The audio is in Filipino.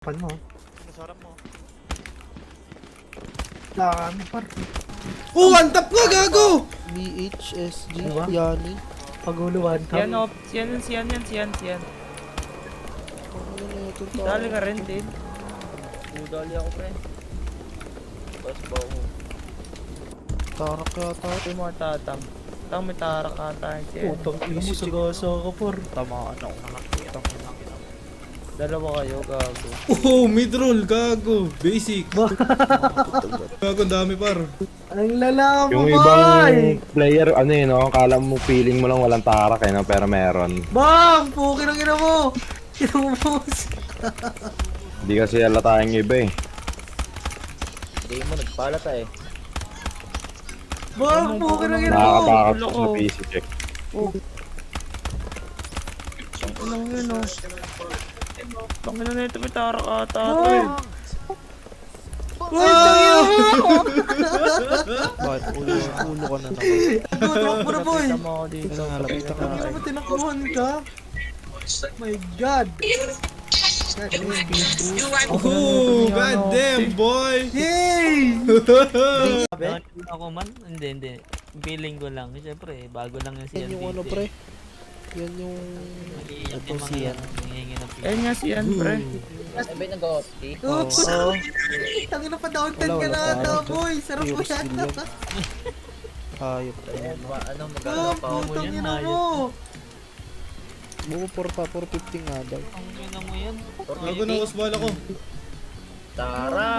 Pan mo. Nasarap mo. Dami par. Oh, one tap ka, gago! BHSG, Diba? Yani. Paguluhan. Yan o, siyan. Dali ka rin din. Dali ako pre. Tapos ba ako? Tarak yata. Ito yung mga tatam. Tang may tarak ata siya. Putang ina mo, sagasa ka par. Tamaan ako na nakita ko. Dalawa kayo, gago. Oh, mid-roll, gago. Basic. Gago, ang dami par. Ang lala mo, Yung ibang player, ano yun, no? Kala mo, feeling mo lang walang tarak, eh, no? Pero meron. Bang! Puki ng ina mo! Kinubos! Hindi kasi halata yung iba, eh. Hindi mo nagpalata eh. Bang! Puki ng ina mo! Nakakatakot Ulo sa ko. PC check. Anong yun o? Tangina na ito may tarak ata. Bakit? Ulo ka na naman. Tutok mo na boy! Tama ako dito. Nakita Ang ina mo, tinakbuhan ka! My God! God damn. Oh, goddamn, boy! Yay! Nakakita ako man? Hindi. Feeling ko lang. Siyempre, bago lang yung Yan CNB. yung ano pre. Yan yung... Ito siyan. Nangihingi ng Ayun nga si Ian pre. Oo! Tangina pa down 10 ka na ata boy! Sarap mo Pure yan! skill yan. Hayop na yan. Ano, Oh, magkano pa ako putang yan? ina Ayos. mo! Buko 450 nga daw. Ang ina mo yan. Gago na, usbal ako. Tara!